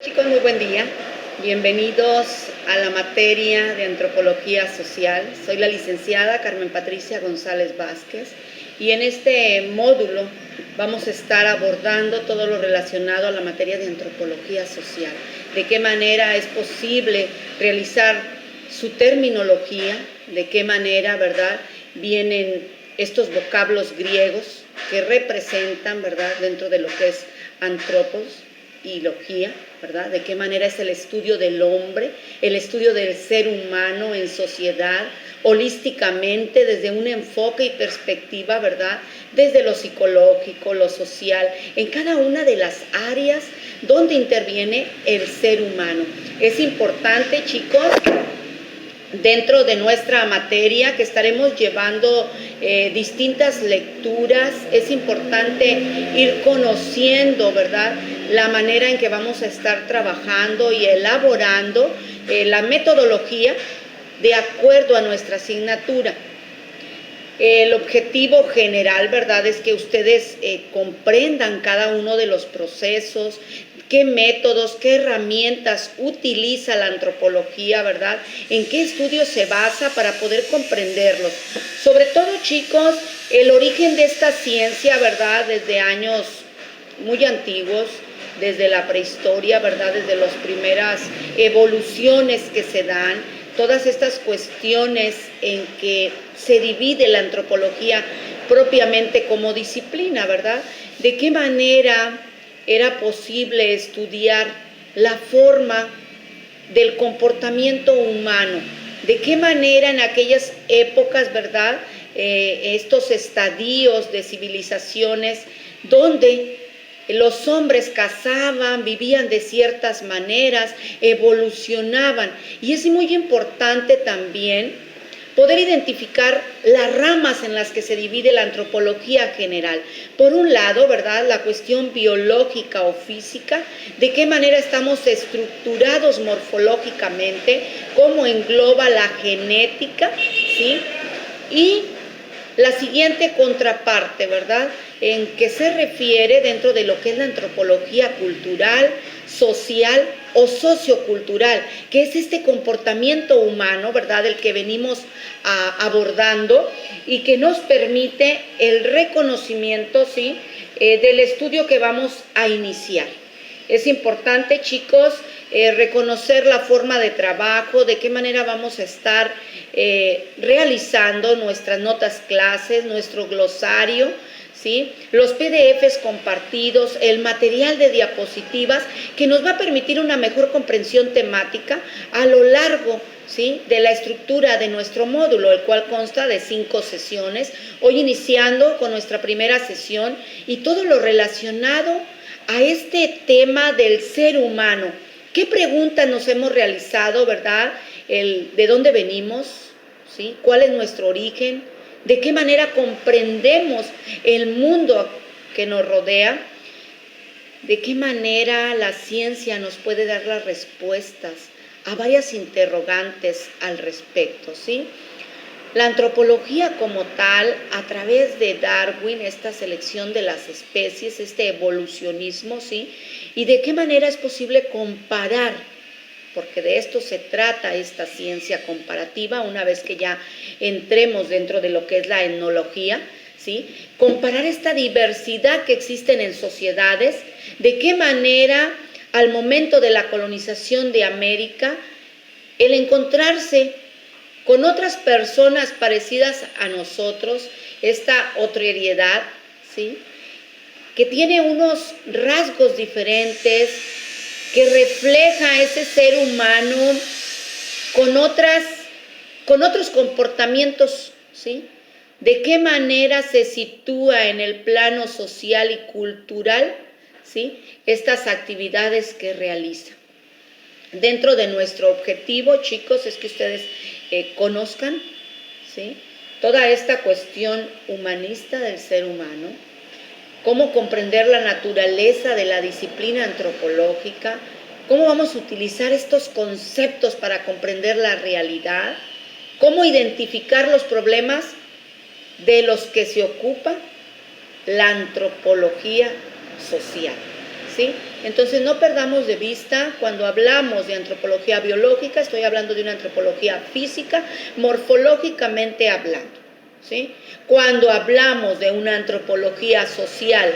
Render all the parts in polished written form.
Chicos, muy buen día. Bienvenidos a la materia de Antropología Social. Soy la licenciada Carmen Patricia González Vázquez y en este módulo vamos a estar abordando todo lo relacionado a la materia de Antropología Social. De qué manera es posible realizar su terminología, de qué manera, ¿verdad?, vienen estos vocablos griegos que representan, ¿verdad?, dentro de lo que es antropos y logía, ¿verdad? De qué manera es el estudio del hombre, el estudio del ser humano en sociedad, holísticamente, desde un enfoque y perspectiva, ¿verdad? Desde lo psicológico, lo social, en cada una de las áreas donde interviene el ser humano. Es importante, chicos, dentro de nuestra materia que estaremos llevando distintas lecturas, es importante ir conociendo, ¿verdad?, la manera en que vamos a estar trabajando y elaborando la metodología de acuerdo a nuestra asignatura. El objetivo general, ¿verdad?, es que ustedes comprendan cada uno de los procesos, qué métodos, qué herramientas utiliza la antropología, ¿verdad?, en qué estudios se basa para poder comprenderlos. Sobre todo, chicos, el origen de esta ciencia, ¿verdad?, desde años muy antiguos, desde la prehistoria, ¿verdad?, desde las primeras evoluciones que se dan, todas estas cuestiones en que se divide la antropología propiamente como disciplina, ¿verdad? ¿De qué manera era posible estudiar la forma del comportamiento humano? ¿De qué manera en aquellas épocas, ¿verdad?, estos estadios de civilizaciones donde los hombres cazaban, vivían de ciertas maneras, evolucionaban? Y es muy importante también poder identificar las ramas en las que se divide la antropología general. Por un lado, ¿verdad?, la cuestión biológica o física, de qué manera estamos estructurados morfológicamente, cómo engloba la genética, ¿sí? Y la siguiente contraparte, ¿verdad?, en que se refiere dentro de lo que es la antropología cultural, social o sociocultural, que es este comportamiento humano, ¿verdad?, el que venimos abordando y que nos permite el reconocimiento, ¿sí?, del estudio que vamos a iniciar. Es importante, chicos, reconocer la forma de trabajo, de qué manera vamos a estar realizando nuestras notas clases, nuestro glosario, ¿sí?, los PDFs compartidos, el material de diapositivas que nos va a permitir una mejor comprensión temática a lo largo, ¿sí?, de la estructura de nuestro módulo, el cual consta de 5 sesiones, hoy iniciando con nuestra primera sesión y todo lo relacionado a este tema del ser humano. ¿Qué preguntas nos hemos realizado, verdad? ¿De dónde venimos? ¿Sí? ¿Cuál es nuestro origen? ¿De qué manera comprendemos el mundo que nos rodea? ¿De qué manera la ciencia nos puede dar las respuestas a varias interrogantes al respecto, ¿sí? La antropología como tal, a través de Darwin, esta selección de las especies, este evolucionismo, ¿sí?, y de qué manera es posible comparar, porque de esto se trata esta ciencia comparativa, una vez que ya entremos dentro de lo que es la etnología, ¿sí?, comparar esta diversidad que existen en sociedades, de qué manera al momento de la colonización de América, el encontrarse con otras personas parecidas a nosotros, esta otreriedad, ¿sí?, que tiene unos rasgos diferentes, que refleja ese ser humano con otros comportamientos, ¿sí? De qué manera se sitúa en el plano social y cultural, ¿sí?, estas actividades que realiza. Dentro de nuestro objetivo, chicos, es que ustedes conozcan, ¿sí?, toda esta cuestión humanista del ser humano, cómo comprender la naturaleza de la disciplina antropológica, cómo vamos a utilizar estos conceptos para comprender la realidad, cómo identificar los problemas de los que se ocupa la antropología social, ¿sí? Entonces no perdamos de vista, cuando hablamos de antropología biológica, estoy hablando de una antropología física, morfológicamente hablando, ¿sí? Cuando hablamos de una antropología social,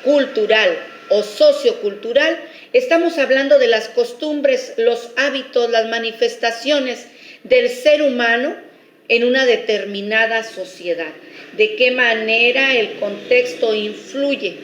cultural o sociocultural, estamos hablando de las costumbres, los hábitos, las manifestaciones del ser humano en una determinada sociedad. De qué manera el contexto influye,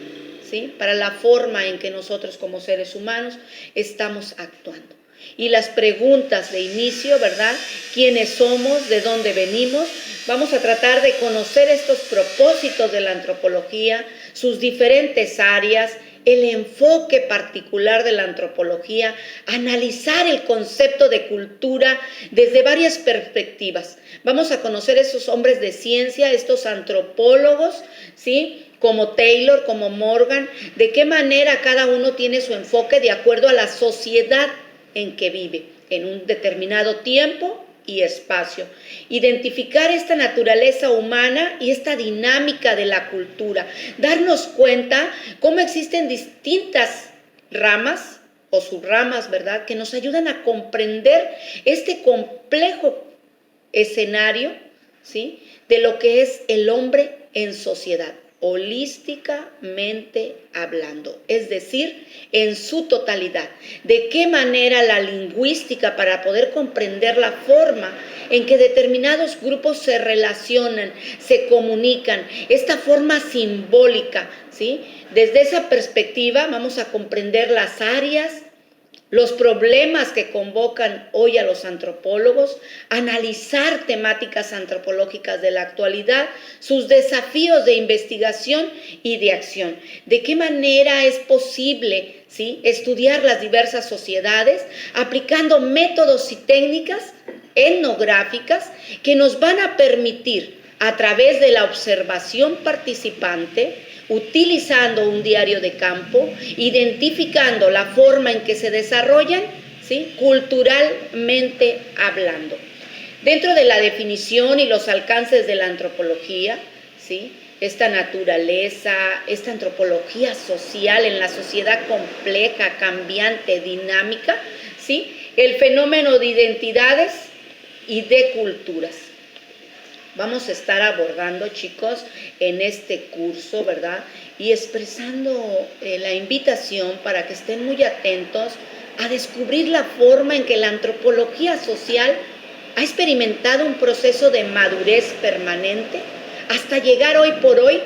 ¿sí?, para la forma en que nosotros como seres humanos estamos actuando. Y las preguntas de inicio, ¿verdad? ¿Quiénes somos? ¿De dónde venimos? Vamos a tratar de conocer estos propósitos de la antropología, sus diferentes áreas, el enfoque particular de la antropología, analizar el concepto de cultura desde varias perspectivas. Vamos a conocer esos hombres de ciencia, estos antropólogos, ¿sí?, como Taylor, como Morgan, de qué manera cada uno tiene su enfoque de acuerdo a la sociedad en que vive, en un determinado tiempo y espacio. Identificar esta naturaleza humana y esta dinámica de la cultura. Darnos cuenta cómo existen distintas ramas o subramas, ¿verdad?, que nos ayudan a comprender este complejo escenario, ¿sí?, de lo que es el hombre en sociedad, holísticamente hablando, es decir, en su totalidad. De qué manera la lingüística, para poder comprender la forma en que determinados grupos se relacionan, se comunican, esta forma simbólica, ¿sí? Desde esa perspectiva vamos a comprender las áreas, los problemas que convocan hoy a los antropólogos, analizar temáticas antropológicas de la actualidad, sus desafíos de investigación y de acción. ¿De qué manera es posible, ¿sí?, estudiar las diversas sociedades aplicando métodos y técnicas etnográficas que nos van a permitir, a través de la observación participante, utilizando un diario de campo, identificando la forma en que se desarrollan, ¿sí?, culturalmente hablando? Dentro de la definición y los alcances de la antropología, ¿sí?, esta naturaleza, esta antropología social en la sociedad compleja, cambiante, dinámica, ¿sí?, el fenómeno de identidades y de culturas. Vamos a estar abordando, chicos, en este curso, ¿verdad?, y expresando la invitación para que estén muy atentos a descubrir la forma en que la antropología social ha experimentado un proceso de madurez permanente hasta llegar hoy por hoy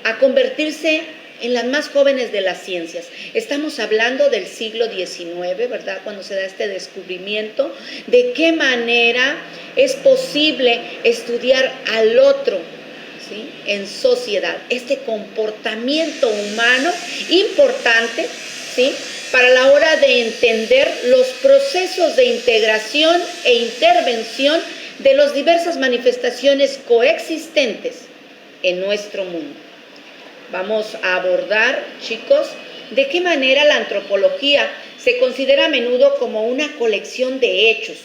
a convertirse en las más jóvenes de las ciencias. Estamos hablando del siglo XIX, ¿verdad?, cuando se da este descubrimiento de qué manera es posible estudiar al otro, ¿sí?, en sociedad, este comportamiento humano importante, ¿sí?, para la hora de entender los procesos de integración e intervención de las diversas manifestaciones coexistentes en nuestro mundo. Vamos a abordar, chicos, de qué manera la antropología se considera a menudo como una colección de hechos,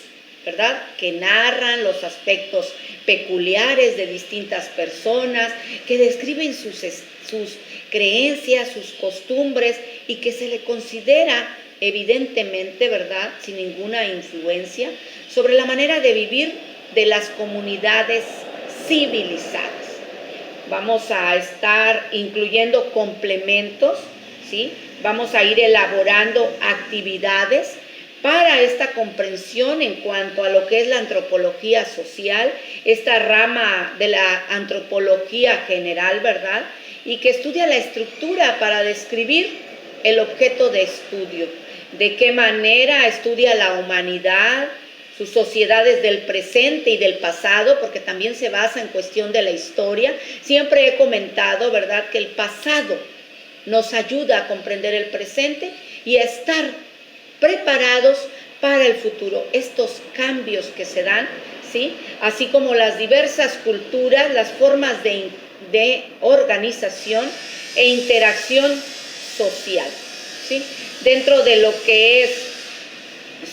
¿verdad?, que narran los aspectos peculiares de distintas personas, que describen sus creencias, sus costumbres, y que se le considera evidentemente, ¿verdad?, sin ninguna influencia sobre la manera de vivir de las comunidades civilizadas. Vamos a estar incluyendo complementos, ¿sí? Vamos a ir elaborando actividades para esta comprensión en cuanto a lo que es la antropología social, esta rama de la antropología general, ¿verdad?, y que estudia la estructura para describir el objeto de estudio. De qué manera estudia la humanidad, sus sociedades del presente y del pasado, porque también se basa en cuestión de la historia. Siempre he comentado, ¿verdad?, que el pasado nos ayuda a comprender el presente y a estar preparados para el futuro. Estos cambios que se dan, ¿sí?, así como las diversas culturas, las formas de organización e interacción social, ¿sí?, dentro de lo que es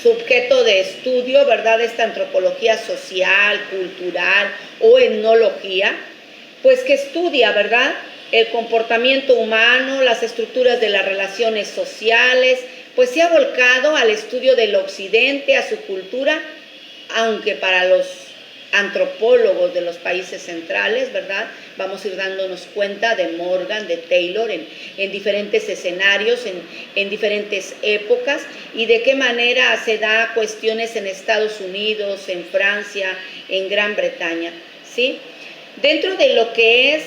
sujeto de estudio, ¿verdad?, esta antropología social, cultural o etnología, pues que estudia, ¿verdad?, el comportamiento humano, las estructuras de las relaciones sociales, pues se ha volcado al estudio del occidente, a su cultura, aunque para los antropólogos de los países centrales, ¿verdad? Vamos a ir dándonos cuenta de Morgan, de Taylor, en diferentes escenarios, en diferentes épocas, y de qué manera se da cuestiones en Estados Unidos, en Francia, en Gran Bretaña, ¿sí? Dentro de lo que es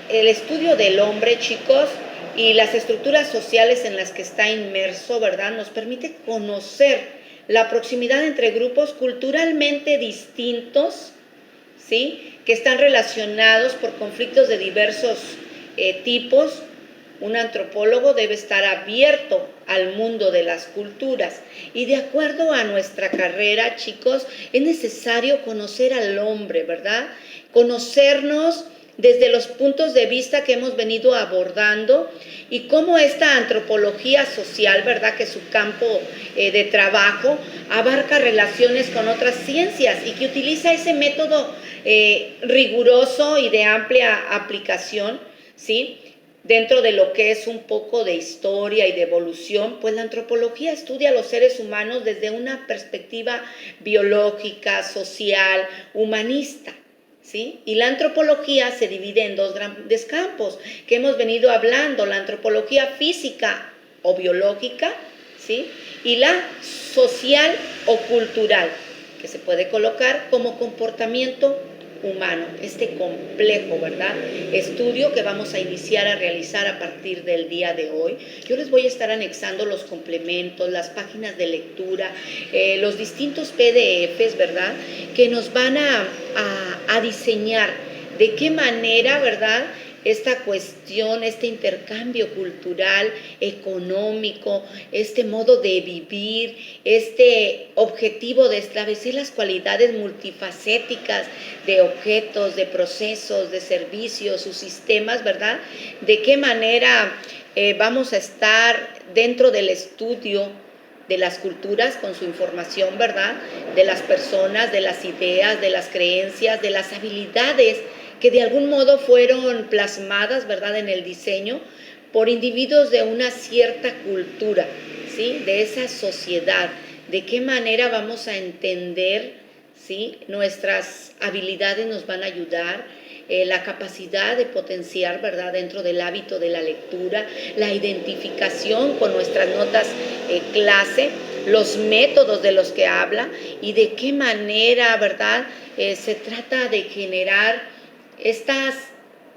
el estudio del hombre, chicos, y las estructuras sociales en las que está inmerso, ¿verdad?, nos permite conocer la proximidad entre grupos culturalmente distintos, ¿sí?, que están relacionados por conflictos de diversos tipos. Un antropólogo debe estar abierto al mundo de las culturas, y de acuerdo a nuestra carrera, chicos, es necesario conocer al hombre, ¿verdad? Conocernos desde los puntos de vista que hemos venido abordando, y cómo esta antropología social, ¿verdad?, que su campo de trabajo abarca relaciones con otras ciencias y que utiliza ese método riguroso y de amplia aplicación, ¿sí?, dentro de lo que es un poco de historia y de evolución. Pues la antropología estudia a los seres humanos desde una perspectiva biológica, social, humanista, ¿sí? Y la antropología se divide en dos grandes campos que hemos venido hablando: la antropología física o biológica, ¿sí?, y la social o cultural, que se puede colocar como comportamiento humano. Este complejo, ¿verdad?, estudio que vamos a iniciar a realizar a partir del día de hoy. Yo les voy a estar anexando los complementos, las páginas de lectura, los distintos PDFs, ¿verdad?, que nos van a diseñar de qué manera, ¿verdad?, esta cuestión, este intercambio cultural, económico, este modo de vivir, este objetivo de establecer las cualidades multifacéticas de objetos, de procesos, de servicios, sus sistemas, ¿verdad? De qué manera vamos a estar dentro del estudio de las culturas con su información, ¿verdad?, de las personas, de las ideas, de las creencias, de las habilidades que de algún modo fueron plasmadas, ¿verdad?, en el diseño por individuos de una cierta cultura, ¿sí?, de esa sociedad. De qué manera vamos a entender, ¿sí?, nuestras habilidades nos van a ayudar, la capacidad de potenciar, ¿verdad?, dentro del hábito de la lectura, la identificación con nuestras notas clase, los métodos de los que habla, y de qué manera, ¿verdad?, se trata de generar estas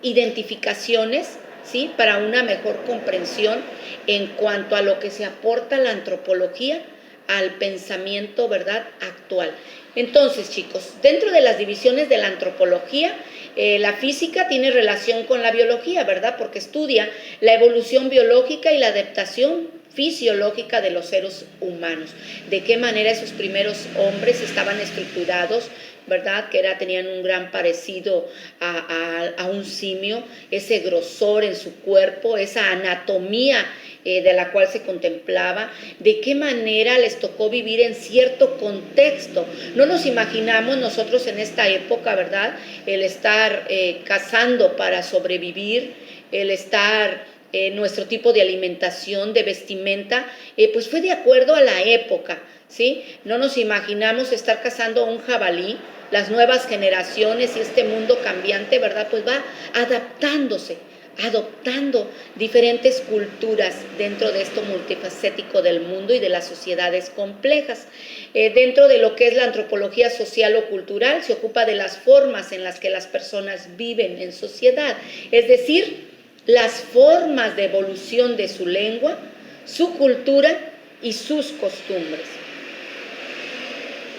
identificaciones, ¿sí?, para una mejor comprensión en cuanto a lo que se aporta la antropología al pensamiento, ¿verdad?, actual. Entonces, chicos, dentro de las divisiones de la antropología, la física tiene relación con la biología, ¿verdad?, porque estudia la evolución biológica y la adaptación fisiológica de los seres humanos. De qué manera esos primeros hombres estaban estructurados, ¿verdad?, que tenían un gran parecido a un simio, ese grosor en su cuerpo, esa anatomía de la cual se contemplaba, de qué manera les tocó vivir en cierto contexto. No nos imaginamos nosotros en esta época, ¿verdad?, el estar cazando para sobrevivir, el estar nuestro tipo de alimentación, de vestimenta, pues fue de acuerdo a la época, ¿sí? No nos imaginamos estar cazando un jabalí. Las nuevas generaciones y este mundo cambiante, ¿verdad?, pues va adaptándose, adoptando diferentes culturas dentro de esto multifacético del mundo y de las sociedades complejas. Dentro de lo que es la antropología social o cultural, se ocupa de las formas en las que las personas viven en sociedad, es decir, las formas de evolución de su lengua, su cultura y sus costumbres.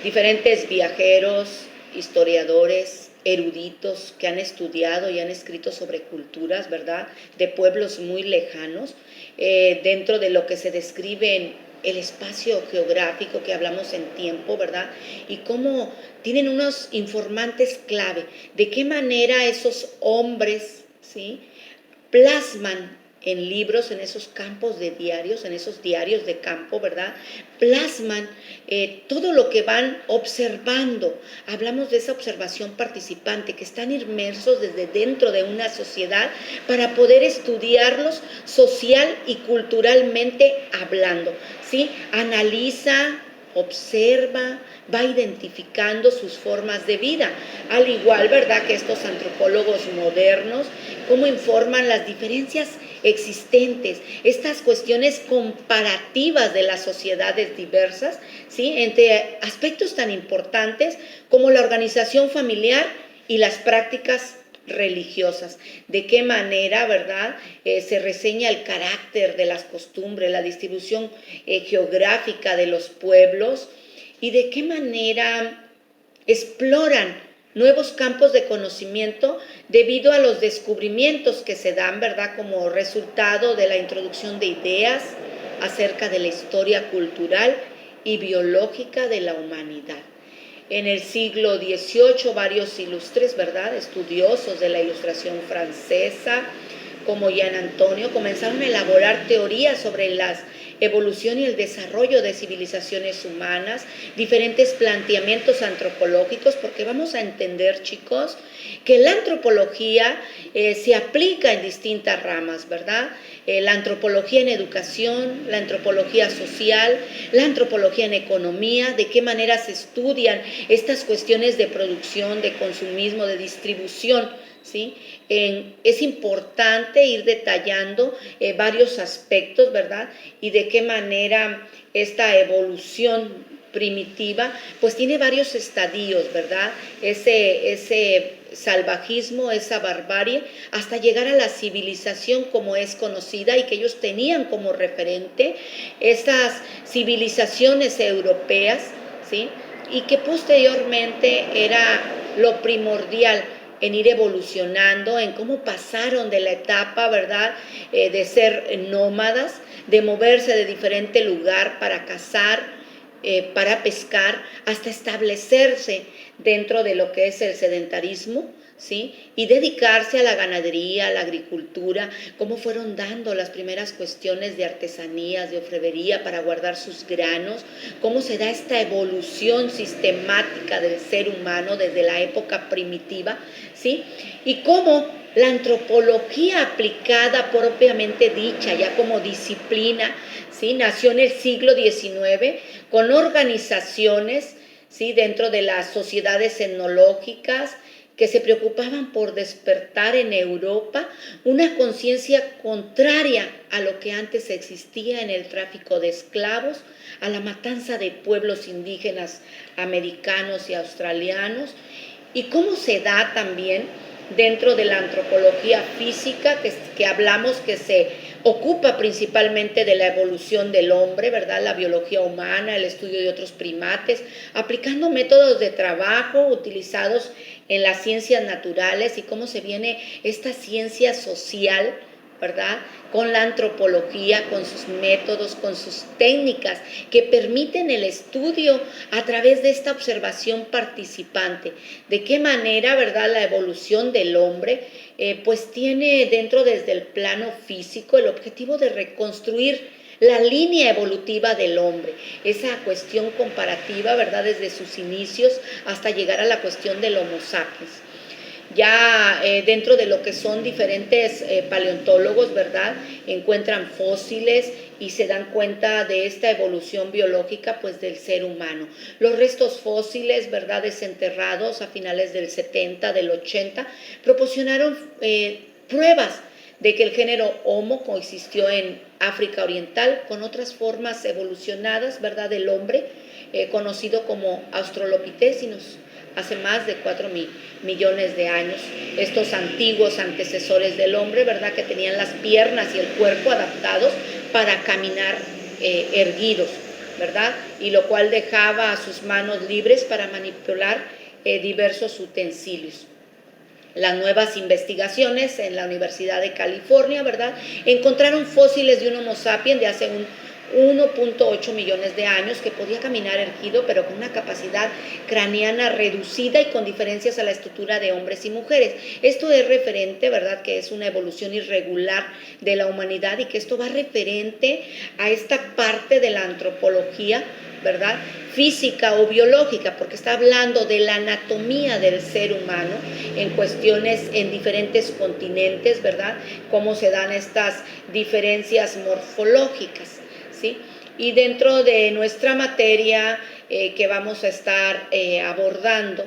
Diferentes viajeros, historiadores, eruditos que han estudiado y han escrito sobre culturas, ¿verdad?, de pueblos muy lejanos, dentro de lo que se describe en el espacio geográfico que hablamos en tiempo, ¿verdad?, y cómo tienen unos informantes clave, de qué manera esos hombres, ¿sí?, plasman en libros, en esos campos de diarios, en esos diarios de campo, ¿verdad? Plasman todo lo que van observando. Hablamos de esa observación participante, que están inmersos desde dentro de una sociedad para poder estudiarlos social y culturalmente hablando, ¿sí? Analiza, observa, va identificando sus formas de vida, al igual, ¿verdad?, que estos antropólogos modernos, cómo informan las diferencias existentes, estas cuestiones comparativas de las sociedades diversas, ¿sí?, entre aspectos tan importantes como la organización familiar y las prácticas religiosas. De qué manera, ¿verdad?, se reseña el carácter de las costumbres, la distribución geográfica de los pueblos, y de qué manera exploran nuevos campos de conocimiento debido a los descubrimientos que se dan, ¿verdad?, como resultado de la introducción de ideas acerca de la historia cultural y biológica de la humanidad. En el siglo XVIII, varios ilustres, ¿verdad?, estudiosos de la Ilustración francesa, como Jean Antonio, comenzaron a elaborar teorías sobre la evolución y el desarrollo de civilizaciones humanas, diferentes planteamientos antropológicos, porque vamos a entender, chicos, que la antropología se aplica en distintas ramas, ¿verdad? La antropología en educación, la antropología social, la antropología en economía, de qué manera se estudian estas cuestiones de producción, de consumismo, de distribución, ¿sí? Es importante ir detallando varios aspectos, ¿verdad? Y de qué manera esta evolución primitiva, pues tiene varios estadios, ¿verdad? Ese salvajismo, esa barbarie, hasta llegar a la civilización como es conocida y que ellos tenían como referente estas civilizaciones europeas, ¿sí? Y que posteriormente era lo primordial en ir evolucionando, en cómo pasaron de la etapa, ¿verdad?, de ser nómadas, de moverse de diferente lugar para cazar, para pescar, hasta establecerse dentro de lo que es el sedentarismo, ¿sí?, y dedicarse a la ganadería, a la agricultura, cómo fueron dando las primeras cuestiones de artesanías, de orfebrería para guardar sus granos, cómo se da esta evolución sistemática del ser humano desde la época primitiva, ¿sí?, y cómo la antropología aplicada propiamente dicha, ya como disciplina, ¿sí?, nació en el siglo XIX con organizaciones, ¿sí?, dentro de las sociedades etnológicas que se preocupaban por despertar en Europa una conciencia contraria a lo que antes existía en el tráfico de esclavos, a la matanza de pueblos indígenas americanos y australianos, y cómo se da también dentro de la antropología física, que hablamos que se ocupa principalmente de la evolución del hombre, ¿verdad?, la biología humana, el estudio de otros primates, aplicando métodos de trabajo utilizados en las ciencias naturales y cómo se viene esta ciencia social, ¿verdad?, con la antropología, con sus métodos, con sus técnicas que permiten el estudio a través de esta observación participante. De qué manera, ¿verdad?, la evolución del hombre pues tiene dentro desde el plano físico el objetivo de reconstruir la línea evolutiva del hombre, esa cuestión comparativa, ¿verdad?, desde sus inicios hasta llegar a la cuestión del Homo sapiens. Ya dentro de lo que son diferentes paleontólogos, ¿verdad?, encuentran fósiles y se dan cuenta de esta evolución biológica, pues, del ser humano. Los restos fósiles, ¿verdad?, desenterrados a finales del 70, del 80, proporcionaron pruebas de que el género Homo coexistió en África Oriental con otras formas evolucionadas, ¿verdad?, del hombre, conocido como Australopithecinos, hace más de 4 millones de años. Estos antiguos antecesores del hombre, ¿verdad?, que tenían las piernas y el cuerpo adaptados para caminar erguidos, ¿verdad?, y lo cual dejaba a sus manos libres para manipular diversos utensilios. Las nuevas investigaciones en la Universidad de California, ¿verdad?, encontraron fósiles de un Homo sapiens de hace 1.8 millones de años, que podía caminar erguido, pero con una capacidad craneana reducida y con diferencias a la estructura de hombres y mujeres. Esto es referente, ¿verdad?, que es una evolución irregular de la humanidad y que esto va referente a esta parte de la antropología, ¿verdad?, física o biológica, porque está hablando de la anatomía del ser humano en cuestiones en diferentes continentes, ¿verdad?, cómo se dan estas diferencias morfológicas, ¿sí? Y dentro de nuestra materia que vamos a estar abordando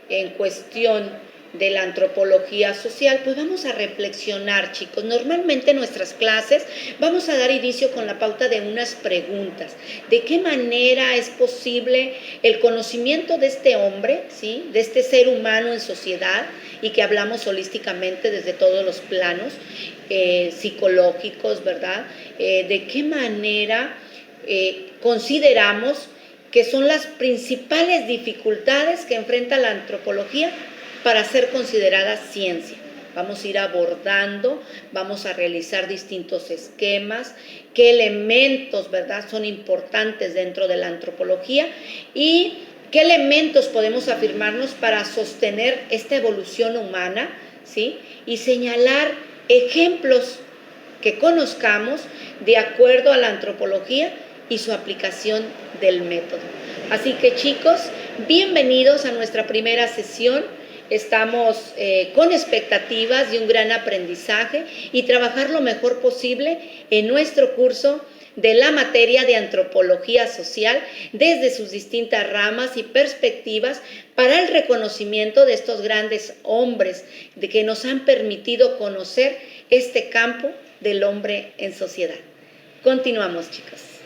en cuestión de la antropología social, pues vamos a reflexionar, chicos. Normalmente en nuestras clases vamos a dar inicio con la pauta de unas preguntas. ¿De qué manera es posible el conocimiento de este hombre, ¿sí?, de este ser humano en sociedad, y que hablamos holísticamente desde todos los planos psicológicos, ¿verdad? ¿De qué manera consideramos que son las principales dificultades que enfrenta la antropología para ser considerada ciencia? Vamos a ir abordando, vamos a realizar distintos esquemas, qué elementos, ¿verdad?, son importantes dentro de la antropología y qué elementos podemos afirmarnos para sostener esta evolución humana, ¿sí?, y señalar ejemplos que conozcamos de acuerdo a la antropología y su aplicación del método. Así que, chicos, bienvenidos a nuestra primera sesión. Estamos con expectativas de un gran aprendizaje y trabajar lo mejor posible en nuestro curso de la materia de antropología social desde sus distintas ramas y perspectivas para el reconocimiento de estos grandes hombres que nos han permitido conocer este campo del hombre en sociedad. Continuamos, chicos.